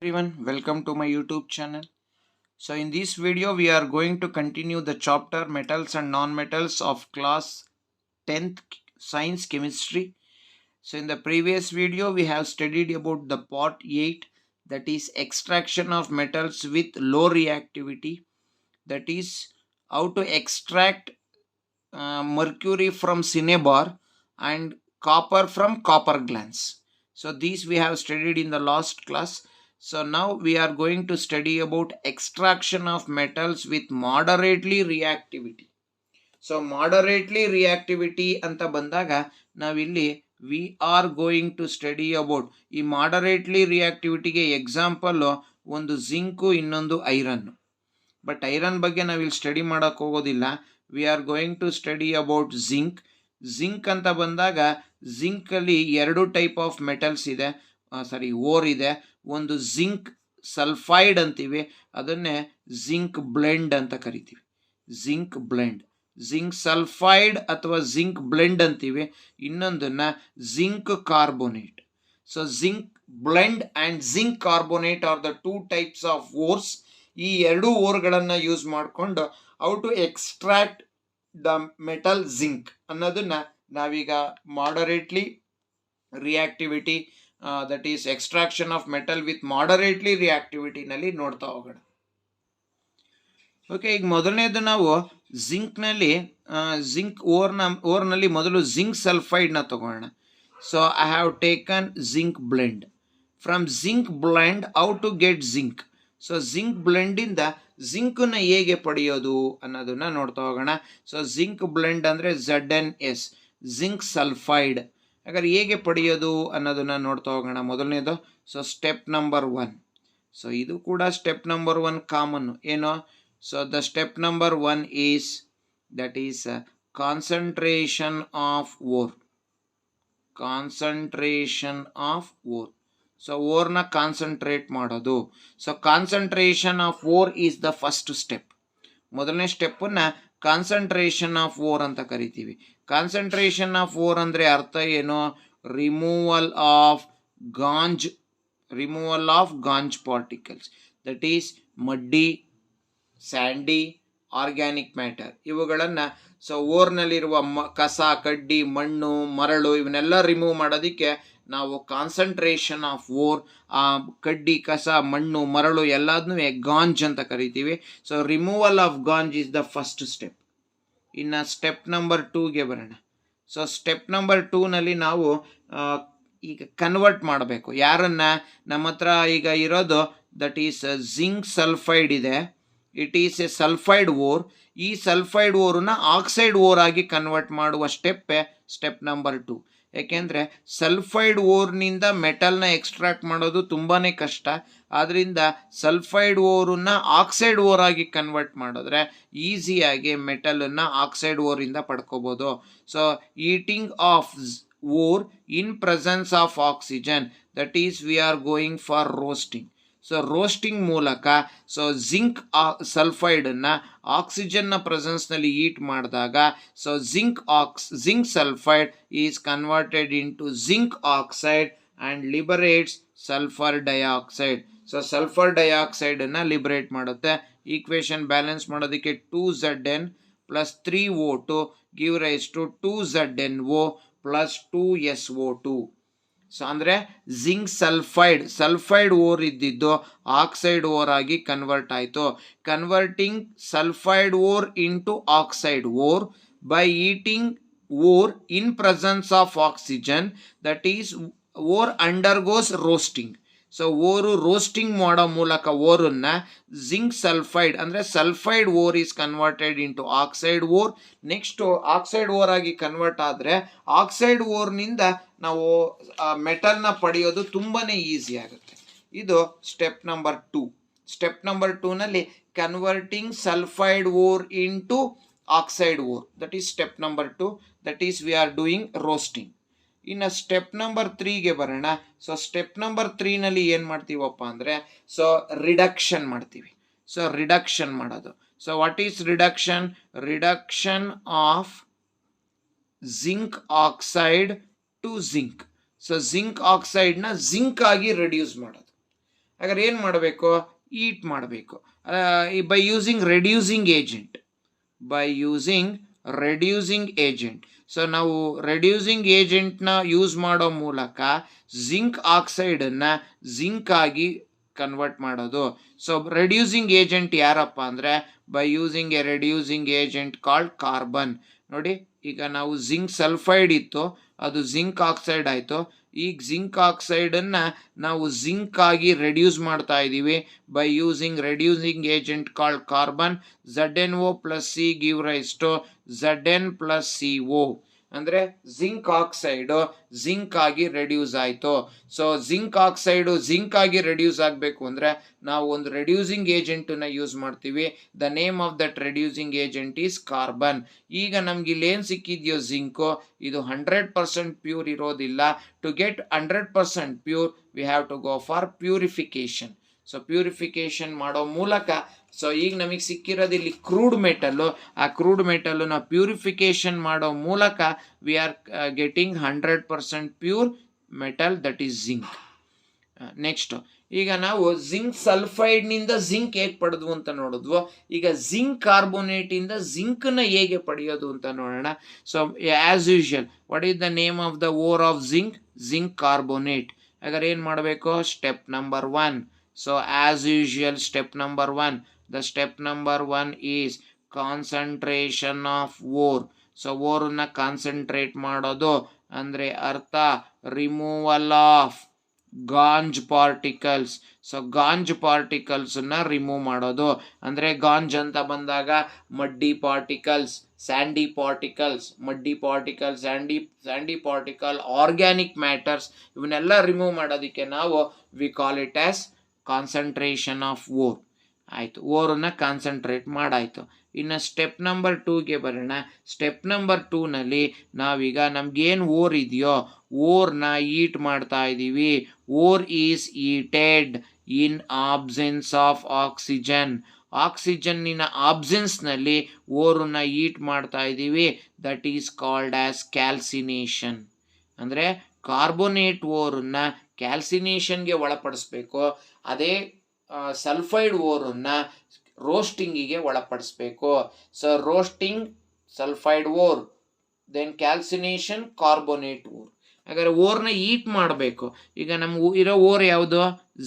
Everyone, welcome to my YouTube channel. So in this video we are going to continue the chapter metals and non-metals of class 10th science chemistry. So in the previous video we have studied about the part 8, that is extraction of metals with low reactivity, that is how to extract mercury from cinnabar and copper from copper glands. So these we have studied in the last class. So now we are going to study about extraction of metals with moderately reactivity. So moderately reactivity ಅಂತ ಬಂದಾಗ ನಾವಿಲ್ಲಿ we are going to study about ಈ moderately reactivityಗೆ example ಒಂದು zinc ಇನ್ನೊಂದು iron. But iron ಬಗ್ಗೆ ನಾವಿಲ್ಲಿ study ಮಾಡೋಕೆ ಹೋಗೋದಿಲ್ಲ. We are going to study about zinc ಅಂತ ಬಂದಾಗ ಜಿಂಕಲ್ಲಿ ಎರಡು ಟೈಪ್ ಆಫ್ ಮೆಟಲ್ಸ್ ಇದೆ, ಓರ್ ಇದೆ. ಒಂದು ಜಿಂಕ್ ಸಲ್ಫೈಡ್ ಅಂತೀವಿ, ಅದನ್ನೇ ಜಿಂಕ್ ಬ್ಲೆಂಡ್ ಅಂತ ಕರಿತೀವಿ. ಜಿಂಕ್ ಸಲ್ಫೈಡ್ ಅಥವಾ ಜಿಂಕ್ ಬ್ಲೆಂಡ್ ಅಂತೀವಿ. ಇನ್ನೊಂದನ್ನ zinc carbonate. So zinc blende and zinc carbonate are the two types of ores. ಈ ಎರಡು ಓರ್ಗಳನ್ನು ಯೂಸ್ ಮಾಡಿಕೊಂಡು how to extract the metal zinc ಅನ್ನೋದನ್ನ ನಾವೀಗ moderately reactivity, that is extraction of metal with moderately ರಿಯಾಕ್ಟಿವಿಟಿನಲ್ಲಿ ನೋಡ್ತಾ ಹೋಗೋಣ. ಓಕೆ, ಈಗ ಮೊದಲನೇದು ನಾವು ಜಿಂಕ್ ಓರ್ನಲ್ಲಿ ಮೊದಲು ಜಿಂಕ್ ಸಲ್ಫೈಡ್ನ ತಗೋಣ. So I have taken zinc blende. From zinc blende how to get zinc. So zinc ಬ್ಲೆಂಡಿಂದ ಜಿಂಕನ್ನ ಹೇಗೆ ಪಡೆಯೋದು ಅನ್ನೋದನ್ನ ನೋಡ್ತಾ ಹೋಗೋಣ. ಸೊ ಜಿಂಕ್ ಬ್ಲೆಂಡ್ ಅಂದರೆ ZnS, ಜಿಂಕ್ ಸಲ್ಫೈಡ್. ಹಾಗಾದ್ರೆ ಹೇಗೆ ಪಡೆಯೋದು ಅನ್ನೋದನ್ನ ನೋಡ್ತಾ ಹೋಗೋಣ. ಮೊದಲನೇದು ಸೊ ಸ್ಟೆಪ್ ನಂಬರ್ 1. ಸೊ ಇದು ಕೂಡ ಸ್ಟೆಪ್ ನಂಬರ್ 1 ಕಾಮನ್. ಏನು? So the step number 1 is that is concentration of ore. So ಓರ್ನ ಕಾನ್ಸಂಟ್ರೇಟ್ ಮಾಡೋದು. So concentration of ore is the first step. ಮೊದಲನೇ ಸ್ಟೆಪ್ಪನ್ನು ಕಾನ್ಸಂಟ್ರೇಷನ್ ಆಫ್ ಓರ್ ಅಂತ ಕರಿತೀವಿ. ಕಾನ್ಸಂಟ್ರೇಷನ್ ಆಫ್ ಓರ್ ಅಂದರೆ ಅರ್ಥ ಏನು? Removal of gangue particles, that is muddy, sandy, organic matter. ಇವುಗಳನ್ನು ಸೊ ಓರ್ನಲ್ಲಿರುವ ಕಸ, ಕಡ್ಡಿ, ಮಣ್ಣು, ಮರಳು ಇವನ್ನೆಲ್ಲ ರಿಮೂವ್ ಮಾಡೋದಕ್ಕೆ ನಾವು ಕಾನ್ಸಂಟ್ರೇಷನ್ ಆಫ್ ಓರ್, ಕಡ್ಡಿ, ಕಸ, ಮಣ್ಣು, ಮರಳು ಎಲ್ಲದನ್ನೂ ಗಾಂಜ್ ಅಂತ ಕರಿತೀವಿ. So removal of gangue is the first step. ಇನ್ನು ಸ್ಟೆಪ್ ನಂಬರ್ 2ಗೆ ಬರೋಣ. ಸೊ ಸ್ಟೆಪ್ ನಂಬರ್ 2ನಲ್ಲಿ ನಾವು ಈಗ ಕನ್ವರ್ಟ್ ಮಾಡಬೇಕು. ಯಾರನ್ನ? ನಮ್ಮ ಹತ್ರ ಈಗ ಇರೋದು ದಟ್ ಈಸ್ ಜಿಂಕ್ ಸಲ್ಫೈಡ್ ಇದೆ. It is a sulphide ore. ಈ ಸಲ್ಫೈಡ್ ಓರನ್ನ ಆಕ್ಸೈಡ್ ಓರ್ ಆಗಿ ಕನ್ವರ್ಟ್ ಮಾಡುವ ಸ್ಟೆಪ್ ನಂಬರ್ 2. ಯಾಕೆಂದರೆ ಸಲ್ಫೈಡ್ ಓರ್ನಿಂದ ಮೆಟಲ್ನ ಎಕ್ಸ್ಟ್ರಾಕ್ಟ್ ಮಾಡೋದು ತುಂಬಾ ಕಷ್ಟ. ಆದ್ದರಿಂದ ಸಲ್ಫೈಡ್ ಓರನ್ನ ಆಕ್ಸೈಡ್ ಓರ್ ಆಗಿ ಕನ್ವರ್ಟ್ ಮಾಡಿದ್ರೆ ಈಸಿಯಾಗಿ ಮೆಟಲನ್ನು ಆಕ್ಸೈಡ್ ಓರಿಂದ ಪಡ್ಕೋಬೋದು. So heating of ore in presence of oxygen, that is we are going for roasting. So roasting ಮೂಲಕ ಸೊ ಜಿಂಕ್ ಸಲ್ಫೈಡನ್ನು ಆಕ್ಸಿಜನ್ನ ಪ್ರೆಸೆನ್ಸ್ನಲ್ಲಿ ಹೀಟ್ ಮಾಡಿದಾಗ so zinc sulphide is converted into zinc oxide and liberates sulphur dioxide. So sulphur ಡೈಆಕ್ಸೈಡನ್ನು liberate ಮಾಡುತ್ತೆ. Equation balance ಮಾಡೋದಕ್ಕೆ 2Zn plus 3O2 give rise to 2ZnO plus 2SO2. So ಅಂದರೆ zinc sulphide ore ಇದ್ದಿದ್ದು oxide ore ಆಗಿ convert ಆಯಿತು. Converting sulphide ore into oxide ore by heating ore in presence of oxygen, that is ore undergoes roasting. So ore roasting ಮಾಡೋ ಮೂಲಕ ಓರನ್ನು zinc sulphide ಅಂದರೆ sulphide ore is converted into oxide ore. Next oxide ore ಆಗಿ convert ಆದರೆ oxide ಓರ್ನಿಂದ ನಾವು ಮೆಟಲ್ನ ಪಡೆಯೋದು ತುಂಬಾ ಈಸಿ ಆಗುತ್ತೆ. ಇದು ಸ್ಟೆಪ್ ನಂಬರ್ 2. ಸ್ಟೆಪ್ ನಂಬರ್ 2ನಲ್ಲಿ converting sulphide ore into oxide ore, that is step number 2, that is we are doing roasting. ಇನ್ನು ಸ್ಟೆಪ್ ನಂಬರ್ 3ಗೆ ಬರೋಣ. ಸೊ ಸ್ಟೆಪ್ ನಂಬರ್ 3ನಲ್ಲಿ ಏನು ಮಾಡ್ತೀವಪ್ಪ ಅಂದರೆ ಸೊ ರಿಡಕ್ಷನ್ ಮಾಡ್ತೀವಿ. ಸೊ ರಿಡಕ್ಷನ್ ಮಾಡೋದು. So what is reduction? Reduction of zinc oxide to zinc. So zinc ಆಕ್ಸೈಡ್ನ ಜಿಂಕ್ ಆಗಿ ರೆಡ್ಯೂಸ್ ಮಾಡೋದು. ಹಾಗಾದ್ರೆ ಏನು ಮಾಡಬೇಕು, ಈಟ್ ಮಾಡಬೇಕು by using reducing agent. By using reducing agent. So ನಾವು ರೆಡ್ಯೂಸಿಂಗ್ ಏಜೆಂಟ್ನ ಯೂಸ್ ಮಾಡೋ ಮೂಲಕ ಜಿಂಕ್ ಆಕ್ಸೈಡನ್ನು ಜಿಂಕ್ ಆಗಿ ಕನ್ವರ್ಟ್ ಮಾಡೋದು. ಸೊ ರೆಡ್ಯೂಸಿಂಗ್ ಏಜೆಂಟ್ ಯಾರಪ್ಪ ಅಂದರೆ by using A reducing agent called carbon. ನೋಡಿ, ಈಗ ನಾವು ಜಿಂಕ್ ಸಲ್ಫೈಡ್ ಇತ್ತು, ಅದು ಜಿಂಕ್ ಆಕ್ಸೈಡ್ ಆಯಿತು. ಈಗ ಜಿಂಕ್ ಆಕ್ಸೈಡನ್ನು ನಾವು ಜಿಂಕ್ ಆಗಿ ರೆಡ್ಯೂಸ್ ಮಾಡ್ತಾ ಇದ್ದೀವಿ by using reducing agent called carbon. ZnO plus C give rise to Zn plus CO. ಅಂದರೆ ಜಿಂಕ್ ಆಕ್ಸೈಡು ಜಿಂಕ್ ಆಗಿ ರೆಡ್ಯೂಸ್ ಆಯಿತು. ಸೊ ಜಿಂಕ್ ಆಕ್ಸೈಡು ಜಿಂಕ್ ಆಗಿ ರೆಡ್ಯೂಸ್ ಆಗಬೇಕು ಅಂದರೆ ನಾವು ಒಂದು ರೆಡ್ಯೂಸಿಂಗ್ ಏಜೆಂಟನ್ನು ಯೂಸ್ ಮಾಡ್ತೀವಿ. The name of that reducing agent is carbon. ಈಗ ನಮ್ಗೆ ಇಲ್ಲೇನು ಸಿಕ್ಕಿದೆಯೋ ಜಿಂಕು, ಇದು 100% ಪ್ಯೂರ್ ಇರೋದಿಲ್ಲ. To get 100% pure we have to go for purification. So purification ಮಾಡೋ ಮೂಲಕ, ಸೊ ಈಗ ನಮಗೆ ಸಿಕ್ಕಿರೋದು ಇಲ್ಲಿ ಕ್ರೂಡ್ ಮೆಟಲ್ಲು, ಆ ಕ್ರೂಡ್ ಮೆಟಲ್ಲು ನಾವು ಪ್ಯೂರಿಫಿಕೇಶನ್ ಮಾಡೋ ಮೂಲಕ V are getting 100% pure metal, that is zinc. Next, ಈಗ ನಾವು ಜಿಂಕ್ ಸಲ್ಫೈಡ್ನಿಂದ ಜಿಂಕ್ ಹೇಗೆ ಪಡೆದ್ವು ಅಂತ ನೋಡಿದ್ವು. ಈಗ ಜಿಂಕ್ ಕಾರ್ಬೋನೇಟಿಂದ ಜಿಂಕ್ನ ಹೇಗೆ ಪಡೆಯೋದು ಅಂತ ನೋಡೋಣ. So as usual, what is the name of the ore of zinc? Zinc carbonate. ಹಾಗಾದ್ರೆ ಏನು ಮಾಡಬೇಕು? Step number 1. So as usual, step number 1. The step number 1 is concentration of ore. So ore na concentrate ಮಾಡೋದು ಅಂದರೆ ಅರ್ಥ removal of gangue particles. So gangue ಪಾರ್ಟಿಕಲ್ಸನ್ನ remove ಮಾಡೋದು ಅಂದರೆ gangue ಅಂತ ಬಂದಾಗ muddy particles, sandy particles, muddy particle, sandy particle, organic matters, ಇವನ್ನೆಲ್ಲ remove ಮಾಡೋದಕ್ಕೆ ನಾವು we call it as concentration of ore. ಆಯಿತು, ಓರನ್ನು ಕಾನ್ಸಂಟ್ರೇಟ್ ಮಾಡಾಯಿತು. ಇನ್ನು ಸ್ಟೆಪ್ ನಂಬರ್ 2ಗೆ ಬರೋಣ. ಸ್ಟೆಪ್ ನಂಬರ್ 2ನಲ್ಲಿ ನಾವೀಗ ನಮಗೇನು ಓರ್ ಇದೆಯೋ ಓರ್ನ ಈಟ್ ಮಾಡ್ತಾ ಇದ್ದೀವಿ. Ore is heated in absence of oxygen. ಆಕ್ಸಿಜನ್ನಿನ ಆಬ್ಸೆನ್ಸ್ನಲ್ಲಿ ಓರನ್ನ ಈಟ್ ಮಾಡ್ತಾ ಇದ್ದೀವಿ. That is called as calcination. ಅಂದರೆ ಕಾರ್ಬೋನೇಟ್ ಓರನ್ನು ಕ್ಯಾಲ್ಸಿನೇಷನ್ಗೆ ಒಳಪಡಿಸ್ಬೇಕು. ಅದೇ ಸಲ್ಫೈಡ್ ಓರನ್ನು ರೋಸ್ಟಿಂಗಿಗೆ ಒಳಪಡಿಸ್ಬೇಕು. So roasting sulphide ore, then calcination carbonate ore. ಹಾಗಾದರೆ ಓರ್ನ ಈಟ್ ಮಾಡಬೇಕು. ಈಗ ನಮ್ಗೆ ಇರೋ ಓರ್ ಯಾವುದು?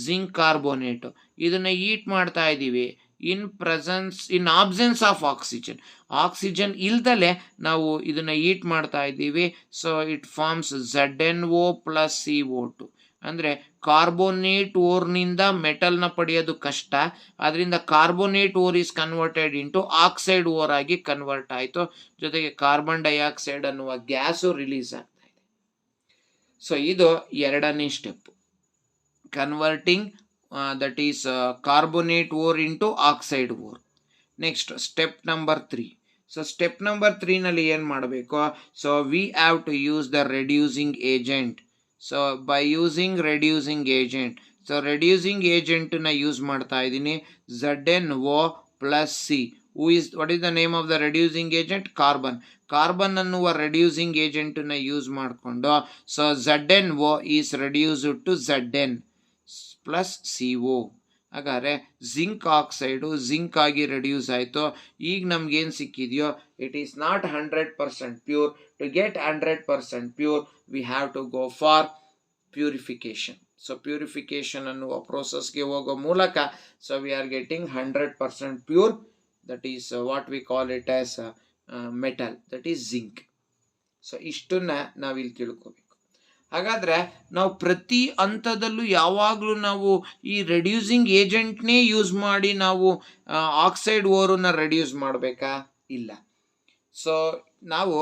Zinc carbonate. ಇದನ್ನು ಈಟ್ ಮಾಡ್ತಾ ಇದ್ದೀವಿ in absence of oxygen. Oxygen ಇಲ್ದಲೆ ನಾವು ಇದನ್ನು ಈಟ್ ಮಾಡ್ತಾ ಇದ್ದೀವಿ. So it forms ZnO plus CO2. ಅಂದರೆ ಕಾರ್ಬೋನೇಟ್ ಓರ್ನಿಂದ ಮೆಟಲ್ನ ಪಡೆಯೋದು ಕಷ್ಟ, ಅದರಿಂದ carbonate ore is converted into oxide ore ಆಗಿ ಕನ್ವರ್ಟ್ ಆಯಿತು. ಜೊತೆಗೆ ಕಾರ್ಬನ್ ಡೈಆಕ್ಸೈಡ್ ಅನ್ನುವ ಗ್ಯಾಸು ರಿಲೀಸ್ ಆಗ್ತಾ ಇದೆ. ಸೊ ಇದು ಎರಡನೇ step, converting that is carbonate ore into oxide ore. Next step number 3. So step number 3ನಲ್ಲಿ ಏನು ಮಾಡಬೇಕು? So we have to use the reducing agent. So by using reducing agent. So reducing ಏಜೆಂಟನ್ನ use ಮಾಡ್ತಾ ಇದ್ದೀನಿ. ZnO plus C. What is the name of the reducing agent? Carbon. Carbon ಅನ್ನುವ reducing ಏಜೆಂಟನ್ನ use ಮಾಡಿಕೊಂಡು so ZnO is reduced to Zn plus CO. ಹಾಗಾದರೆ zinc oxide zinc ಆಗಿ reduce ಆಯಿತು. ಈಗ ನಮಗೇನು ಸಿಕ್ಕಿದೆಯೋ it is not 100% pure. To get 100% pure we have to go for purification. So purification ಅನ್ನುವ ಪ್ರೋಸೆಸ್ಗೆ ಹೋಗೋ ಮೂಲಕ so we are getting 100% pure, that is what we call it as metal, that is zinc. So ಇಷ್ಟನ್ನು ನಾವಿಲ್ಲಿ ತಿಳ್ಕೋಬೇಕು. ಹಾಗಾದರೆ ನಾವು ಪ್ರತಿ ಹಂತದಲ್ಲೂ ಯಾವಾಗಲೂ ನಾವು ಈ ರೆಡ್ಯೂಸಿಂಗ್ ಏಜೆಂಟ್ನೇ ಯೂಸ್ ಮಾಡಿ ನಾವು ಆಕ್ಸೈಡ್ ಓರನ್ನು ರೆಡ್ಯೂಸ್ ಮಾಡಬೇಕಾ? ಇಲ್ಲ. ಸೊ ನಾವು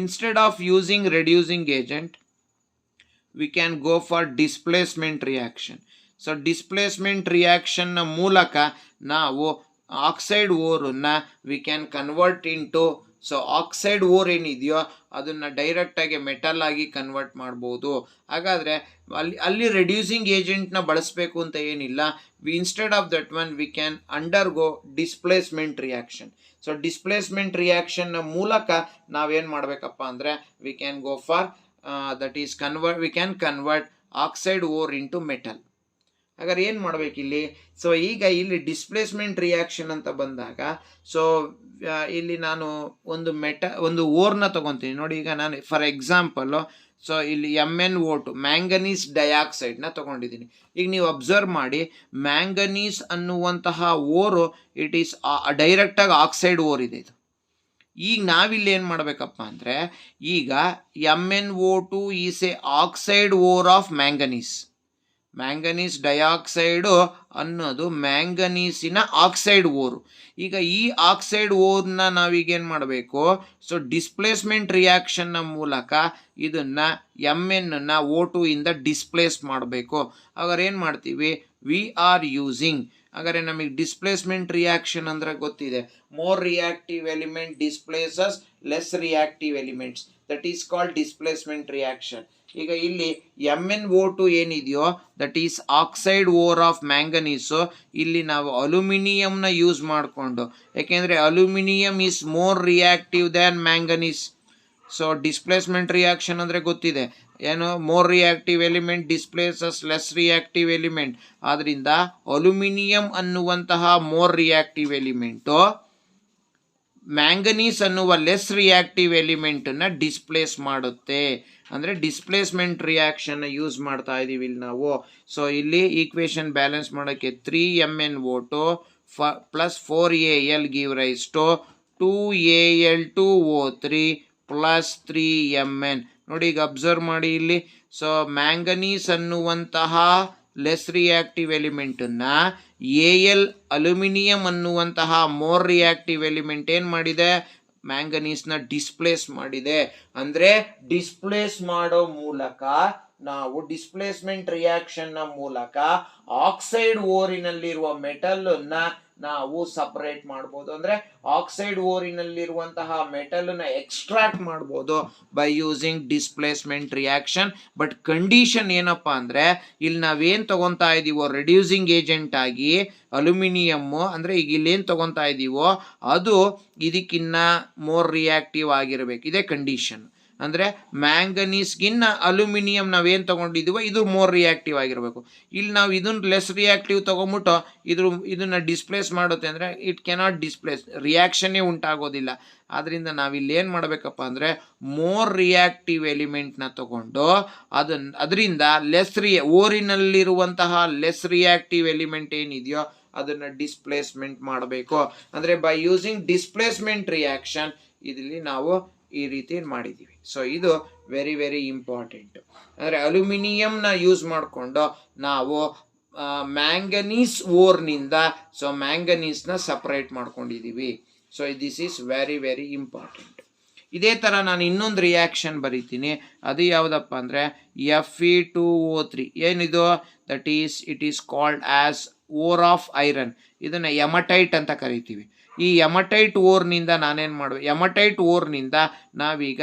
instead of using reducing agent we can go for displacement reaction. So displacement ರಿಯಾಕ್ಷನ್ನ ಮೂಲಕ ನಾವು ಆಕ್ಸೈಡ್ ಓರನ್ನು we can convert into, so oxide ore ಏನಿದೆಯೋ ಅದನ್ನು ಡೈರೆಕ್ಟಾಗಿ ಮೆಟಲ್ ಆಗಿ ಕನ್ವರ್ಟ್ ಮಾಡ್ಬೋದು. ಹಾಗಾದರೆ ಅಲ್ಲಿ ರೆಡ್ಯೂಸಿಂಗ್ ಏಜೆಂಟ್ನ ಬಳಸಬೇಕು ಅಂತ ಏನಿಲ್ಲ. Instead of that one we can undergo displacement reaction. So displacement ರಿಯಾಕ್ಷನ್ನ ಮೂಲಕ ನಾವೇನು ಮಾಡಬೇಕಪ್ಪ ಅಂದರೆ we can go for that is we can convert oxide ore into metal. ಹಾಗಾದ್ರೆ ಏನು ಮಾಡಬೇಕಿಲ್ಲಿ? ಸೊ ಈಗ ಇಲ್ಲಿ ಡಿಸ್ಪ್ಲೇಸ್ಮೆಂಟ್ ರಿಯಾಕ್ಷನ್ ಅಂತ ಬಂದಾಗ ಸೊ ಇಲ್ಲಿ ನಾನು ಒಂದು ಓರ್ನ ತಗೊತೀನಿ ನೋಡಿ. ಈಗ ನಾನು ಫಾರ್ ಎಕ್ಸಾಂಪಲ್ ಸೊ ಇಲ್ಲಿ MnO2 ಮ್ಯಾಂಗನೀಸ್ ಡೈಆಕ್ಸೈಡ್ನ ತಗೊಂಡಿದ್ದೀನಿ. ಈಗ ನೀವು ಅಬ್ಸರ್ವ್ ಮಾಡಿ, ಮ್ಯಾಂಗನೀಸ್ ಅನ್ನುವಂತಹ ಓರು ಇಟ್ ಈಸ್ ಡೈರೆಕ್ಟಾಗಿ ಆಕ್ಸೈಡ್ ಓರ್ ಇದೆ ಇದು. ಈಗ ನಾವಿಲ್ಲಿ ಏನು ಮಾಡಬೇಕಪ್ಪ ಅಂದರೆ, ಈಗ MnO2 is a oxide ore of manganese. Manganese dioxide ಅನ್ನೋದು ಮ್ಯಾಂಗನೀಸಿನ ಆಕ್ಸೈಡ್ ಓರು. ಈಗ ಈ ಆಕ್ಸೈಡ್ ಓರ್ನ ನಾವೀಗೇನು ಮಾಡಬೇಕು? ಸೊ ಡಿಸ್ಪ್ಲೇಸ್ಮೆಂಟ್ ರಿಯಾಕ್ಷನ್ನ ಮೂಲಕ ಇದನ್ನು MnO2 ಇಂದ ಡಿಸ್ಪ್ಲೇಸ್ ಮಾಡಬೇಕು. ಹಾಗಾದ್ರೆ ಏನು ಮಾಡ್ತೀವಿ? ವಿ ಆರ್ ಯೂಸಿಂಗ್, ಹಾಗಾದ್ರೆ ನಮಗೆ ಡಿಸ್ಪ್ಲೇಸ್ಮೆಂಟ್ ರಿಯಾಕ್ಷನ್ ಅಂದರೆ ಗೊತ್ತಿದೆ, more reactive element displaces less reactive elements, that is called displacement reaction. ಈಗ ಇಲ್ಲಿ MnO2 ಏನಿದೆಯೋ that is oxide ore of manganese. ಇಲ್ಲಿ ನಾವು ಅಲ್ಯೂಮಿನಿಯಂನ ಯೂಸ್ ಮಾಡಿಕೊಂಡು, ಯಾಕೆಂದರೆ aluminium is more reactive than manganese. So displacement reaction ಅಂದರೆ ಗೊತ್ತಿದೆ ಏನು? More reactive element displaces less reactive element. ಆದ್ದರಿಂದ ಅಲ್ಯೂಮಿನಿಯಂ ಅನ್ನುವಂತಹ ಮೋರ್ ರಿಯಾಕ್ಟಿವ್ ಎಲಿಮೆಂಟು ಮ್ಯಾಂಗನೀಸ್ ಅನ್ನುವ ಲೆಸ್ ರಿಯಾಕ್ಟಿವ್ ಎಲಿಮೆಂಟನ್ನು ಡಿಸ್ಪ್ಲೇಸ್ ಮಾಡುತ್ತೆ. ಅಂದರೆ ಡಿಸ್ಪ್ಲೇಸ್ಮೆಂಟ್ ರಿಯಾಕ್ಷನ್ ಯೂಸ್ ಮಾಡ್ತಾ ಇದ್ದೀವಿ ಇಲ್ಲಿ ನಾವು. ಸೊ ಇಲ್ಲಿ ಈಕ್ವೇಷನ್ ಬ್ಯಾಲೆನ್ಸ್ ಮಾಡೋಕ್ಕೆ 3MnO2 plus 4Al give rise to 2Al2O3 plus 3Mn. ನೋಡಿ ಈಗ ಅಬ್ಸರ್ವ್ ಮಾಡಿ ಇಲ್ಲಿ. ಸೊ ಮ್ಯಾಂಗನೀಸ್ ಅನ್ನುವಂತಹ ಲೆಸ್ ರಿಯಾಕ್ಟಿವ್ ಎಲಿಮೆಂಟನ್ನು Al ಅಲ್ಯೂಮಿನಿಯಂ ಅನ್ನುವಂತಹ ಮೋರ್ ರಿಯಾಕ್ಟಿವ್ ಎಲಿಮೆಂಟ್ ಏನು ಮಾಡಿದೆ? ಮ್ಯಾಂಗನೀಸ್ನ ಡಿಸ್ಪ್ಲೇಸ್ ಮಾಡಿದೆ. ಅಂದರೆ ಡಿಸ್ಪ್ಲೇಸ್ ಮಾಡೋ ಮೂಲಕ ನಾವು ಡಿಸ್ಪ್ಲೇಸ್ಮೆಂಟ್ ರಿಯಾಕ್ಷನ್ನ ಮೂಲಕ ಆಕ್ಸೈಡ್ ಓರಿನಲ್ಲಿರುವ ಮೆಟಲನ್ನು ನಾವು ಸಪರೇಟ್ ಮಾಡ್ಬೋದು. ಅಂದರೆ ಆಕ್ಸೈಡ್ ಓರಿನಲ್ಲಿರುವಂತಹ ಮೆಟಲನ್ನ ಎಕ್ಸ್ಟ್ರಾಕ್ಟ್ ಮಾಡ್ಬೋದು by using displacement reaction. But condition ಏನಪ್ಪ ಅಂದರೆ, ಇಲ್ಲಿ ನಾವೇನು ತಗೊತಾ ಇದ್ದೀವೋ ರೆಡ್ಯೂಸಿಂಗ್ ಏಜೆಂಟ್ ಆಗಿ ಅಲ್ಯೂಮಿನಿಯಮ್ಮು, ಅಂದರೆ ಈಗ ಇಲ್ಲೇನು ತಗೊತಾ ಇದ್ದೀವೋ ಅದು ಇದಕ್ಕಿನ್ನ ಮೋರ್ ರಿಯಾಕ್ಟಿವ್ ಆಗಿರಬೇಕು. ಇದೇ ಕಂಡೀಷನ್. ಅಂದರೆ ಮ್ಯಾಂಗನೀಸ್ಗಿನ್ನ ಅಲ್ಯೂಮಿನಿಯಂ ನಾವೇನು ತೊಗೊಂಡಿದ್ದೀವೋ ಇದು ಮೋರ್ ರಿಯಾಕ್ಟಿವ್ ಆಗಿರಬೇಕು. ಇಲ್ಲಿ ನಾವು ಇದನ್ನು ಲೆಸ್ ರಿಯಾಕ್ಟಿವ್ ತೊಗೊಂಬಿಟ್ಟು ಇದನ್ನು ಡಿಸ್ಪ್ಲೇಸ್ ಮಾಡುತ್ತೆ ಅಂದರೆ ಇಟ್ ಕೆನಾಟ್ ಡಿಸ್ಪ್ಲೇಸ್, ರಿಯಾಕ್ಷನ್ನೇ ಉಂಟಾಗೋದಿಲ್ಲ. ಆದ್ದರಿಂದ ನಾವಿಲ್ಲಿ ಏನು ಮಾಡಬೇಕಪ್ಪ ಅಂದರೆ ಮೋರ್ ರಿಯಾಕ್ಟಿವ್ ಎಲಿಮೆಂಟ್ನ ತಗೊಂಡು ಅದರಿಂದ ಓರಿನಲ್ಲಿರುವಂತಹ ಲೆಸ್ ರಿಯಾಕ್ಟಿವ್ ಎಲಿಮೆಂಟ್ ಏನಿದೆಯೋ ಅದನ್ನು ಡಿಸ್ಪ್ಲೇಸ್ಮೆಂಟ್ ಮಾಡಬೇಕು. ಅಂದರೆ ಬೈ ಯೂಸಿಂಗ್ ಡಿಸ್ಪ್ಲೇಸ್ಮೆಂಟ್ ರಿಯಾಕ್ಷನ್ ಇದರಲ್ಲಿ ನಾವು ಈ ರೀತಿ ಮಾಡಿದ್ದೀವಿ. ಸೊ ಇದು ವೆರಿ ವೆರಿ ಇಂಪಾರ್ಟೆಂಟ್. ಅಂದರೆ ಅಲ್ಯೂಮಿನಿಯಂನ ಯೂಸ್ ಮಾಡಿಕೊಂಡು ನಾವು ಮ್ಯಾಂಗನೀಸ್ ಓರ್ನಿಂದ ಸೊ ಮ್ಯಾಂಗನೀಸ್ನ ಸಪ್ರೇಟ್ ಮಾಡ್ಕೊಂಡಿದ್ದೀವಿ. So this is very very important. ಇದೇ ಥರ ನಾನು ಇನ್ನೊಂದು ರಿಯಾಕ್ಷನ್ ಬರೀತೀನಿ. ಅದು ಯಾವುದಪ್ಪ ಅಂದರೆ Fe2O3. ಏನಿದು? It is called as ore of iron. ಇದನ್ನು ಎಮಟೈಟ್ ಅಂತ ಕರಿತೀವಿ. ಈ ಎಮಟೈಟ್ ಓರ್ನಿಂದ ನಾನೇನು ಮಾಡಬೇಕು? ಎಮಟೈಟ್ ಓರ್ನಿಂದ ನಾವೀಗ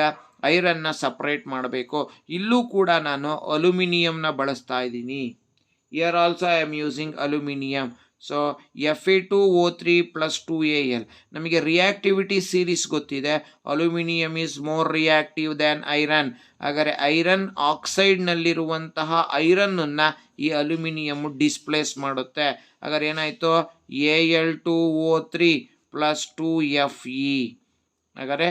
ಐರನ್ನ ಸಪ್ರೇಟ್ ಮಾಡಬೇಕು. ಇಲ್ಲೂ ಕೂಡ ನಾನು ಅಲ್ಯೂಮಿನಿಯಂನ ಬಳಸ್ತಾ ಇದ್ದೀನಿ. Here also I am using aluminium. So Fe2O3 plus 2Al. ನಮಗೆ ರಿಯಾಕ್ಟಿವಿಟಿ ಸೀರೀಸ್ ಗೊತ್ತಿದೆ. Aluminium is more reactive than iron. ಹಾಗಾದರೆ ಐರನ್ ಆಕ್ಸೈಡ್ನಲ್ಲಿರುವಂತಹ ಐರನ್ನನ್ನು ಈ ಅಲ್ಯೂಮಿನಿಯಮ್ಮು ಡಿಸ್ಪ್ಲೇಸ್ ಮಾಡುತ್ತೆ. ಹಾಗಾದ್ರೆ ಏನಾಯಿತು? Al2O3 plus 2Fe. ಹಾಗಾದರೆ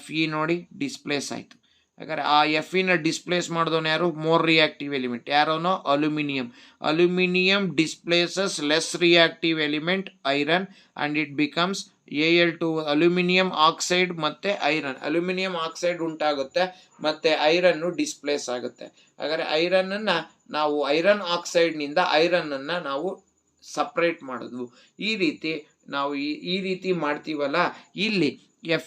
Fe ನೋಡಿ ಡಿಸ್ಪ್ಲೇಸ್ ಆಯಿತು. ಹಾಗಾದರೆ ಆ Feನ ಡಿಸ್ಪ್ಲೇಸ್ ಮಾಡಿದವನು ಯಾರು? More reactive element. ಯಾರೋನೋ? Aluminium. Aluminium displaces less reactive element iron and it becomes Al2. Aluminium oxide ಮತ್ತು ಐರನ್, ಅಲ್ಯೂಮಿನಿಯಂ ಆಕ್ಸೈಡ್ ಉಂಟಾಗುತ್ತೆ ಮತ್ತು ಐರನ್ನು ಡಿಸ್ಪ್ಲೇಸ್ ಆಗುತ್ತೆ. ಹಾಗಾದರೆ ಐರನ್ನನ್ನು ನಾವು ಐರನ್ ಆಕ್ಸೈಡ್ನಿಂದ ಐರನ್ನನ್ನು ನಾವು ಸಪ್ರೇಟ್ ಮಾಡೋದು. ಈ ರೀತಿ ನಾವು ಈ ರೀತಿ ಮಾಡ್ತೀವಲ್ಲ. ಇಲ್ಲಿ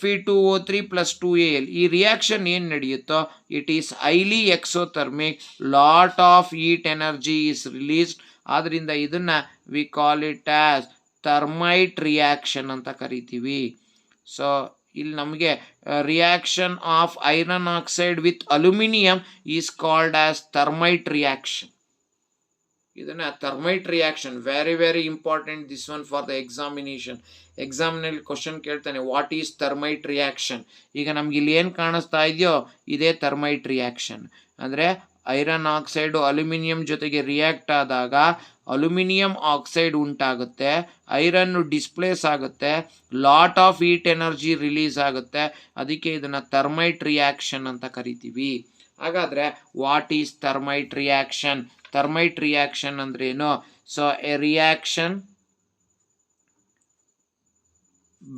Fe2O3 ಪ್ಲಸ್ 2Al ಈ ರಿಯಾಕ್ಷನ್ ಏನು ನಡೆಯುತ್ತೋ it is highly exothermic, lot of heat energy is released. ಆದ್ದರಿಂದ ಇದನ್ನು we call it as thermite reaction ಅಂತ ಕರಿತೀವಿ. ಸೊ ಇಲ್ಲಿ ನಮಗೆ reaction of iron oxide with aluminium is called as thermite reaction. ಇದನ್ನು thermite reaction very very important. This one for the examination. ಎಕ್ಸಾಮ್ನಲ್ಲಿ question ಕೇಳ್ತಾನೆ, what is thermite reaction? ಈಗ ನಮ್ಗೆ ಇಲ್ಲಿ ಏನು ಕಾಣಿಸ್ತಾ ಇದೆಯೋ ಇದೇ ಥರ್ಮೈಟ್ ರಿಯಾಕ್ಷನ್. ಅಂದರೆ ಐರನ್ ಆಕ್ಸೈಡು ಅಲ್ಯೂಮಿನಿಯಂ ಜೊತೆಗೆ ರಿಯಾಕ್ಟ್ ಆದಾಗ ಅಲ್ಯೂಮಿನಿಯಂ ಆಕ್ಸೈಡ್ ಉಂಟಾಗುತ್ತೆ, ಐರನ್ ಡಿಸ್ಪ್ಲೇಸ್ ಆಗುತ್ತೆ, lot of heat energy release ಆಗುತ್ತೆ. ಅದಕ್ಕೆ ಇದನ್ನು ಥರ್ಮೈಟ್ ರಿಯಾಕ್ಷನ್ ಅಂತ ಕರಿತೀವಿ. ಹಾಗಾದರೆ what is thermite reaction? Thermite reaction ಅಂದ್ರೇನು? So a reaction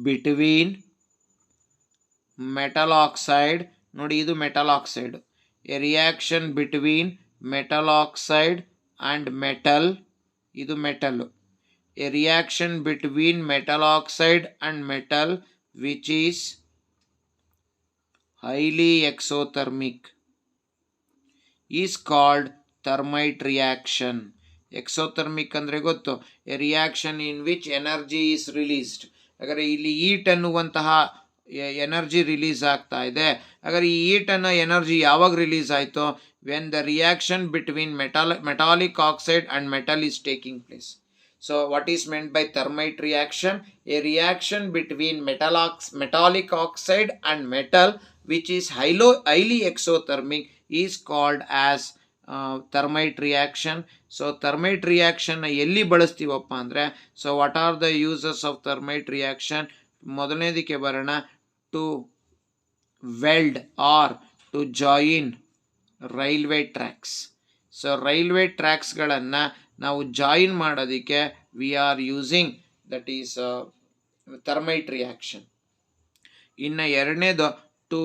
between metal oxide, ನೋಡಿ ಇದು metal oxide, a reaction between metal oxide and metal, ಇದು metal, a reaction between metal oxide and metal which is highly exothermic is called thermite reaction. Exothermic ಅಂದರೆ ಗೊತ್ತು, a reaction in which energy is released. ಹಾಗಾದರೆ ಇಲ್ಲಿ ಈಟ್ ಅನ್ನುವಂತಹ energy release ಆಗ್ತಾ ಇದೆ. ಹಾಗಾದರೆ ಈ ಈಟ್ ಅನ್ನೋ ಎನರ್ಜಿ ಯಾವಾಗ ರಿಲೀಸ್ ಆಯಿತು? When the reaction between metallic oxide and metal is taking place. So what is meant by thermite reaction? A reaction between metallic oxide and metal which is highly exothermic is called as thermite reaction. So thermite reaction ಎಲ್ಲಿ ಬಳಸ್ತೀವಪ್ಪ ಅಂದರೆ, so what are the uses of thermite reaction? ಮೊದಲನೇದಕ್ಕೆ ಬರೋಣ, to weld or to join railway tracks. So railway ಟ್ರ್ಯಾಕ್ಸ್ಗಳನ್ನು ನಾವು join ಮಾಡೋದಕ್ಕೆ we are using that is thermite reaction. ಇನ್ನು ಎರಡನೇದು to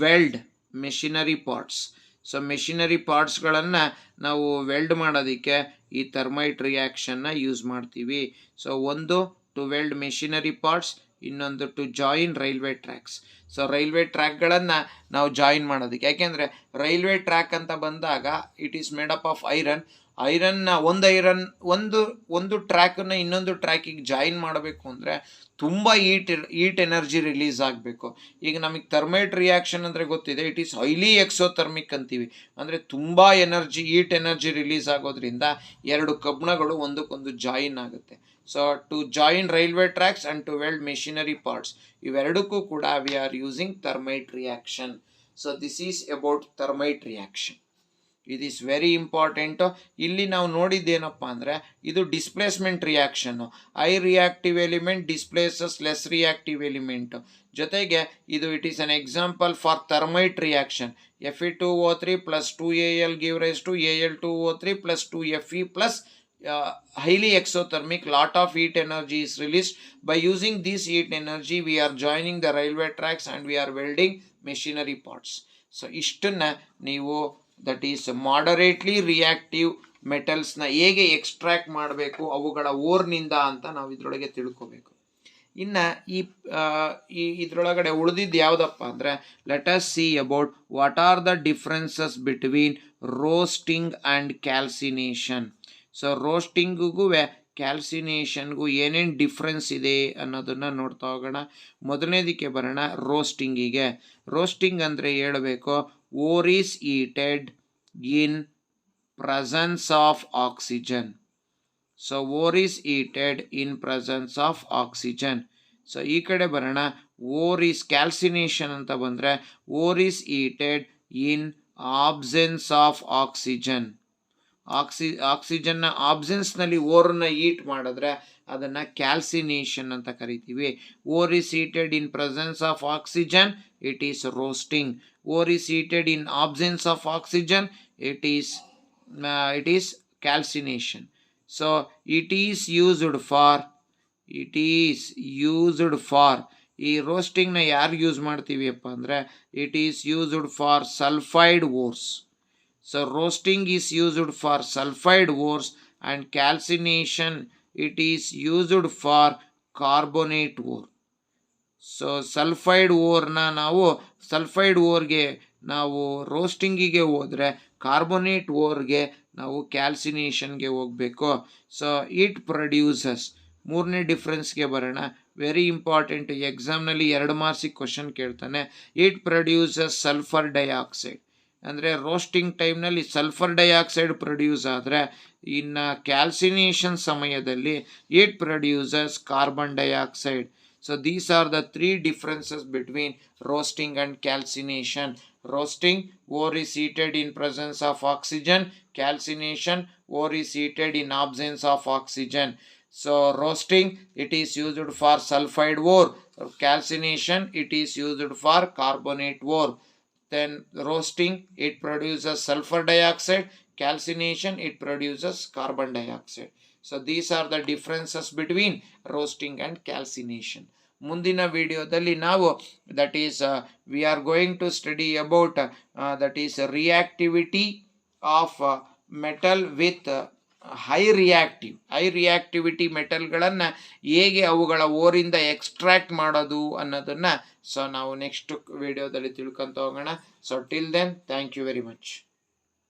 weld machinery parts. So machinery ಪಾರ್ಟ್ಸ್ಗಳನ್ನು ನಾವು weld ಮಾಡೋದಕ್ಕೆ ಈ ಥರ್ಮೈಟ್ ರಿಯಾಕ್ಷನ್ನ ಯೂಸ್ ಮಾಡ್ತೀವಿ. ಸೊ ಒಂದು ಟು ವೆಲ್ಡ್ ಮೆಷಿನರಿ ಪಾರ್ಟ್ಸ್, ಇನ್ನೊಂದು to join railway tracks. So railway ಟ್ರ್ಯಾಕ್ಗಳನ್ನು ನಾವು ಜಾಯಿನ್ ಮಾಡೋದಕ್ಕೆ, ಯಾಕೆಂದರೆ ರೈಲ್ವೆ ಟ್ರ್ಯಾಕ್ ಅಂತ ಬಂದಾಗ it is made up of iron. ಐರನ್ನ ಒಂದು ಟ್ರ್ಯಾಕನ್ನು ಇನ್ನೊಂದು ಟ್ರ್ಯಾಕಿಗೆ ಜಾಯಿನ್ ಮಾಡಬೇಕು ಅಂದರೆ ತುಂಬ ಹೀಟ್ ಎನರ್ಜಿ ರಿಲೀಸ್ ಆಗಬೇಕು. ಈಗ ನಮಗೆ ಥರ್ಮೈಟ್ ರಿಯಾಕ್ಷನ್ ಅಂದರೆ ಗೊತ್ತಿದೆ, ಇಟ್ ಈಸ್ ಹೈಲಿ ಎಕ್ಸೋಥರ್ಮಿಕ್ ಅಂತೀವಿ. ಅಂದರೆ ತುಂಬ ಹೀಟ್ ಎನರ್ಜಿ ರಿಲೀಸ್ ಆಗೋದ್ರಿಂದ ಎರಡು ಕಬ್ಬಿಣಗಳು ಒಂದಕ್ಕೊಂದು ಜಾಯಿನ್ ಆಗುತ್ತೆ. So to join railway tracks and to weld machinery parts, ಇವೆರಡಕ್ಕೂ ಕೂಡ we are using thermite reaction. So this is about thermite reaction. It is very important. ಇಲ್ಲಿ ನಾವು ನೋಡಿದ್ದೇನಪ್ಪ ಅಂದರೆ ಇದು displacement reaction. High reactive element displaces less reactive element. ಜೊತೆಗೆ ಇದು it is an example for thermite reaction. Fe2O3 plus 2Al give rise to Al2O3 plus 2Fe plus highly exothermic, lot of heat energy is released. By using this heat energy we are joining the railway tracks and we are welding machinery parts. So ಇಷ್ಟನ್ನು ನೀವು that is ಮಾಡರೇಟ್ಲಿ reactive ಮೆಟಲ್ಸ್ನ ಹೇಗೆ extract ಮಾಡಬೇಕು ಅವುಗಳ ಓರ್ನಿಂದ ಅಂತ ನಾವು ಇದರೊಳಗೆ ತಿಳ್ಕೋಬೇಕು. ಇನ್ನು ಇದರೊಳಗಡೆ ಉಳಿದಿದ್ದು ಯಾವುದಪ್ಪ ಅಂದರೆ, let us see about what are the differences between roasting and calcination. So ರೋಸ್ಟಿಂಗಿಗೂ ಕ್ಯಾಲ್ಸಿನೇಷನ್ಗೂ ಏನೇನು ಡಿಫ್ರೆನ್ಸ್ ಇದೆ ಅನ್ನೋದನ್ನು ನೋಡ್ತಾ ಹೋಗೋಣ. ಮೊದಲನೇದಕ್ಕೆ ಬರೋಣ ರೋಸ್ಟಿಂಗಿಗೆ. ರೋಸ್ಟಿಂಗ್ ಅಂದರೆ ಹೇಳಬೇಕು, ore is heated in presence of oxygen. So ore is heated in presence of oxygen. So ಈ ಕಡೆ ಬರೋಣ, ಓರ್ ಈಸ್ ಕ್ಯಾಲ್ಸಿನೇಷನ್ ಅಂತ ಬಂದರೆ ore is heated in absence of oxygen. ಆಕ್ಸಿಜನ್ನ ಆಬ್ಸೆನ್ಸ್ನಲ್ಲಿ ಓರನ್ನ ಈಟ್ ಮಾಡಿದ್ರೆ ಅದನ್ನು ಕ್ಯಾಲ್ಸಿನೇಷನ್ ಅಂತ ಕರಿತೀವಿ. Ore is heated in presence of oxygen, it is roasting. Ore is heated in absence of oxygen, it is calcination. So it is used for ಈ ರೋಸ್ಟಿಂಗ್ನ ಯಾರು use ಮಾಡ್ತೀವಿ ಅಪ್ಪ ಅಂದರೆ, it is used for sulphide ores. So roasting is used for sulfide ores and calcination it is used for carbonate ore. So sulfide ore ನಾವು sulphide ಓರ್ಗೆ ನಾವು ರೋಸ್ಟಿಂಗಿಗೆ ಹೋದರೆ, carbonate ಓರ್ಗೆ ನಾವು ಕ್ಯಾಲ್ಸಿನೇಷನ್ಗೆ ಹೋಗಬೇಕು. So it produces. ಮೂರನೇ ಡಿಫ್ರೆನ್ಸ್ಗೆ ಬರೋಣ, ವೆರಿ ಇಂಪಾರ್ಟೆಂಟ್, ಎಕ್ಸಾಮ್ನಲ್ಲಿ 2 ಮಾರ್ಕ್ಸಿಗೆ ಕ್ವಶನ್ ಕೇಳ್ತಾನೆ. It produces sulphur dioxide. ಅಂದರೆ roasting ಟೈಮ್ನಲ್ಲಿ ಸಲ್ಫರ್ ಡೈಆಕ್ಸೈಡ್ ಪ್ರೊಡ್ಯೂಸ್ ಆದರೆ, ಇನ್ನು ಕ್ಯಾಲ್ಸಿನೇಷನ್ ಸಮಯದಲ್ಲಿ it produces carbon dioxide. So these are the three differences between roasting and calcination. Roasting, ore is heated in presence of oxygen. Calcination, ore is heated in absence of oxygen. So roasting, it is used for sulfide ore. Calcination, it is used for carbonate ore. Then roasting, it produces sulfur dioxide. Calcination, it produces carbon dioxide. So these are the differences between roasting and calcination. ಮುಂದಿನ ವಿಡಿಯೋದಲ್ಲಿ ನಾವು that is we are going to study about that is reactivity of metal with high reactivity ಮೆಟಲ್ಗಳನ್ನು ಹೇಗೆ ಅವುಗಳ ಓರಿಂದ extract ಮಾಡೋದು ಅನ್ನೋದನ್ನ so ನಾವು next ವಿಡಿಯೋದಲ್ಲಿ ತಿಳ್ಕೊಂತ ಹೋಗೋಣ. So till then thank you very much.